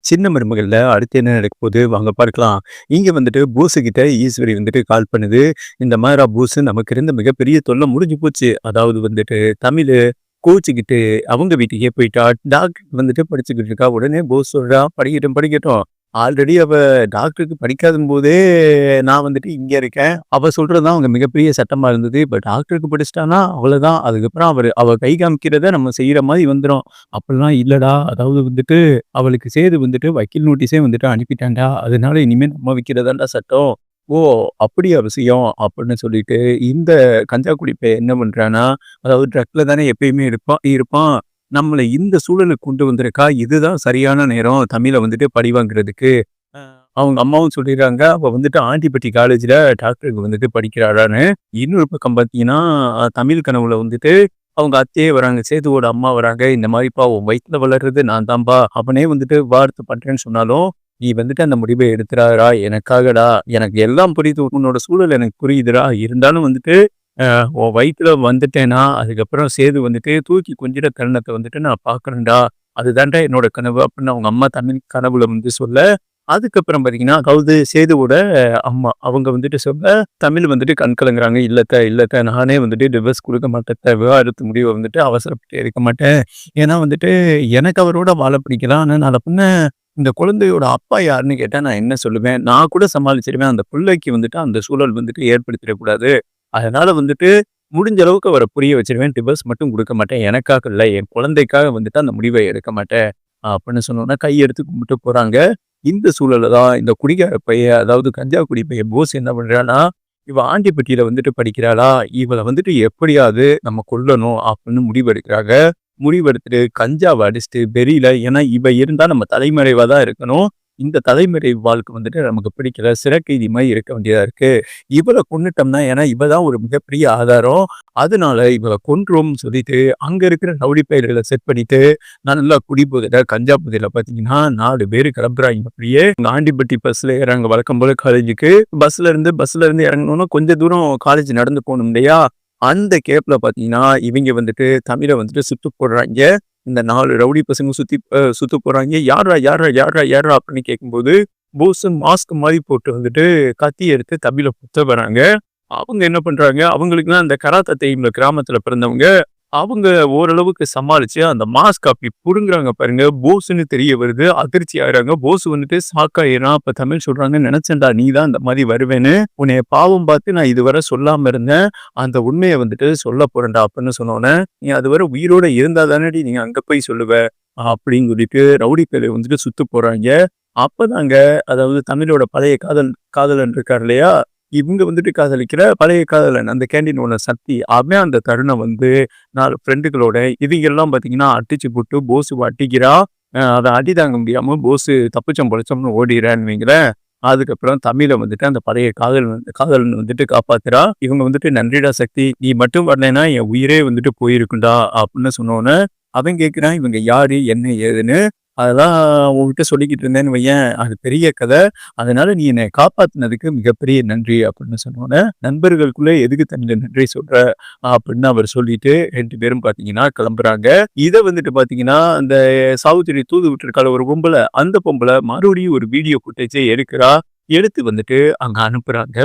சின்ன மருமகள்ல அடுத்து என்ன நடக்க போகுது வாங்க பார்க்கலாம். இங்க வந்துட்டு போஸ் கிட்ட ஈஸ்வரி வந்துட்டு கால் பண்ணுது. இந்த மாரிடா போஸ் நமக்கு இருந்த மிகப்பெரிய தொல்லை முடிஞ்சு போச்சு. அதாவது வந்துட்டு தமிழு கோச்சுக்கிட்டு அவங்க வீட்டுக்கே போயிட்டா. டாக்டர் வந்துட்டு படிச்சுக்கிட்டு இருக்கா. உடனே போஸ் சொல்றா, படிக்கட்டும் படிக்கட்டும். ஆல்ரெடி அவ டாக்டருக்கு படிக்காதம்போதே நான் வந்துட்டு இங்க இருக்கேன். அவ சொல்றது தான் அவங்க மிகப்பெரிய சட்டமா இருந்தது. இப்ப டாக்டருக்கு படிச்சுட்டான்னா அவ்வளோதான். அதுக்கப்புறம் அவ கை காமிக்கிறத நம்ம செய்ற மாரி வந்துரும். அப்படிலாம் இல்லடா. அதாவது வந்துட்டு அவளுக்கு சேது வந்துட்டு வக்கீல் நோட்டீஸே வந்துட்டு அனுப்பிட்டான்டா. அதனால இனிமே நம்ம வைக்கிறது தான்டா சட்டம். ஓ! அப்படியா விஷயம்? அப்படின்னு சொல்லிட்டு இந்த கஞ்சா குடிப்பையன் என்ன பண்றான்னா, அதாவது ட்ரக்ல தானே எப்பயுமே இருப்பான் இருப்பான். நம்மள இந்த சூழலுக்கு கொண்டு வந்திருக்கா. இதுதான் சரியான நேரம் தமிழ வந்துட்டு பழிவாங்குறதுக்கு. அ அவங்க அம்மாவும் சொல்லிடுறாங்க. அவ வந்துட்டு ஆண்டிப்பட்டி காலேஜ்ல டாக்டருக்கு வந்துட்டு படிக்கிறாளான்னு. இன்னொரு பக்கம் பார்த்தீங்கன்னா, தமிழ் கனவுல வந்துட்டு அவங்க அத்தையே வராங்க. சேதுவோட அம்மா வராங்க. இந்த மாரிப்பா உன் வயித்துல வளர்றது நான் தான்பா. அவனே வந்துட்டு விவாகரத்து பண்றேன்னு சொன்னாலும், நீ வந்துட்டு அந்த முடிவை எடுத்துறாதடா. எனக்காகடா. எனக்கு எல்லாம் புரியுது. உன்னோட சூழல் எனக்கு புரியுதுடா. இருந்தாலும் வந்துட்டு உன் வயித்துல வந்துட்டேன்னா, அதுக்கப்புறம் சேது வந்துட்டு தூக்கி கொஞ்சிற தருணத்த வந்துட்டு நான் பார்க்கணும்டா. அதுதான்டா என்னோட கனவு அப்படின்னு அவங்க அம்மா தமிழ் கனவுல வந்து சொல்ல, அதுக்கப்புறம் பார்த்தீங்கன்னா, அதாவது சேதுவோட அம்மா அவங்க வந்துட்டு சொல்ல, தமிழ் வந்துட்டு கண் கலங்குறாங்க. இல்ல அத்த நானே வந்துட்டு டிவோர்ஸ் குடுக்க மாட்டேன் அத்த. விவாகரத்து முடிவ வந்துட்டு அவசரப்பட்டு எடுக்க மாட்டேன். ஏன்னா வந்துட்டு எனக்கு அவரோட வாழ பிடிக்கல. ஆனா நான் அந்த பொண்ண இந்த குழந்தையோட அப்பா யாருன்னு கேட்டா நான் என்ன சொல்லுவேன்? நான் கூட சமாளிச்சுருவேன். அந்த பிள்ளைக்கு வந்துட்டு அந்த சூழல் வந்துட்டு ஏற்படுத்திறக்கூடாது. அதனால வந்துட்டு முடிஞ்ச அளவுக்கு அவர புரிய வச்சுருவேன். டிவோர்ஸ் மட்டும் குடுக்க மாட்டேன். எனக்காக இல்ல, என் குழந்தைக்காக வந்துட்டு அந்த முடிவ எடுக்க மாட்டேன். அப்படின்னு சொன்னோனே கையெடுத்து கும்பிட்டு போறாங்க. இந்த சூழல்ல தான் இந்த குடிகார பையன், அதாவது கஞ்சா குடி பையன் போஸ் என்ன பண்றான்னா, இவ ஆண்டிப்பட்டியில வந்துட்டு படிக்கிறாளா, இவள வந்துட்டு எப்படியாவது நம்ம கொல்லணும் அப்படின்னு முடிவெடுக்கிறாங்க. முடிவெடுத்துட்டு கஞ்சாவ அடிச்சுட்டு வெறியில ஏன்னா இவ இருந்தா நம்ம தலைமறைவா தான் இருக்கணும். இந்த தலைமறை வாழ்க்கை வந்துட்டு நமக்கு பிடிக்கல. சிறைக்கைதி மாரி இருக்க வேண்டியதா இருக்கு. இவள கொன்னுட்டோம்னா ஏன்னா இவ தான் ஒரு மிகப்பெரிய ஆதாரம். அதனால இவள கொன்றுவோம்னு சொல்லிட்டு, அங்க இருக்கிற ரவுடி பயல்கள செட் பண்ணிட்டு, நல்லா குடி போதையில, கஞ்சா போதையில பார்த்தீங்கன்னா 4 பேரு கிளம்புறாய்ங்க அப்படியே. இங்க ஆண்டிப்பட்டி பஸ்ல ஏறாங்க வழக்கம் போல காலேஜுக்கு. பஸ்ல இருந்து இறங்குனோன கொஞ்சம் தூரம் காலேஜ் நடந்து போணும் இல்லையா? அந்த கேப்ல பார்த்தீங்கன்னா, இவைங்க வந்துட்டு தமிழ வந்துட்டு சுட்டு போடுறாய்ங்க. இந்த 4 ரவுடி பசங்க சுத்து போறாய்ங்க. யார்றா அப்படின்னு கேட்கும்போது, போஸ் மாஸ்க் மாரி போட்டு வந்துட்டு கத்தி எடுத்து தமிழ குத்த வராங்க. அவங்க என்ன பண்றாங்க, அவங்களுக்குலாம் அந்த கராத்தே தெரியும்ல கிராமத்துல பிறந்தவங்க. அவங்க ஓரளவுக்கு சமாளிச்சு அந்த மாஸ்க் அப்படி புடுங்குறாங்க பாருங்க. போஸ்ன்னு தெரிய வருது. அதிர்ச்சி ஆகுறாங்க. போஸ் வந்துட்டு ஷாக் ஆயிடுறான். அப்ப தமிழ் சொல்றாங்க, "நெனச்சேன்டா நீ தான் இந்த மாரி வருவேன்னு. உன்னைய பாவம் பார்த்து நான் இதுவரை சொல்லாம இருந்தேன். அந்த உண்மைய வந்துட்டு சொல்லப் போறேன்டா" அப்படின்னு சொன்னோனே, "நீ அதுவரை உயிரோட இருந்தா தானடி நீ அங்க போய் சொல்லுவ" அப்படின்னு சொல்லிட்டு ரவுடி பயலுக வந்துட்டு சுத்து போறாய்ங்க. அப்பதாங்க அதாவது தமிழோட பழைய காதலன் இருக்காரு இல்லையா? இவங்க வந்துட்டு காதலிக்கிற பழைய காதலன் அந்த கேண்டீன் ஓனர் சக்தி. அவன் அந்த தருணம் வந்து 4 ஃப்ரெண்டுகளோட இவங்கெல்லாம் பார்த்தீங்கன்னா, அடிச்சு போட்டு போஸுவ அடிக்கிறா. அத அடி தாங்க முடியாம போஸு தப்பிச்சோம் பொழச்சோம்ன்னு ஓடிர்றான்னு வைங்களேன். அதுக்கப்புறம் தமிழ வந்துட்டு அந்த பழைய காதலன் வந்துட்டு காப்பாத்துறா. இவங்க வந்துட்டு "நன்றிடா சக்தி. நீ மட்டும் வரலைன்னா என் உயிரே வந்துட்டு போயிருக்கும்டா" அப்படின்னு சொன்னோனே, அவன் கேட்கிறான் இவங்க யாரு? என்ன ஏதுன்னு. அதெல்லாம் உன்கிட்ட சொல்லிக்கிட்டு இருந்தேன்னு வையேன், அது பெரிய கதை. அதனால நீ என்னை காப்பாத்துனதுக்கு மிகப்பெரிய நன்றி அப்படின்னு சொன்னோனே, நண்பர்களுக்குள்ள எதுக்கு தன்னை நன்றி சொல்ற? அப்படின்னு அவர் சொல்லிட்டு 2 பேரும் பார்த்தீங்கன்னா கிளம்புறாங்க. இத வந்துட்டு பார்த்தீங்கன்னா, அந்த சாவித்திரி தூது விட்டுருக்கால ஒரு பொம்பள, அந்த பொம்பள மறுபடியும் ஒரு வீடியோ ஃபுட்டேஜ எடுக்கிறா. எடுத்து வந்துட்டு அங்க அனுப்புறாங்க.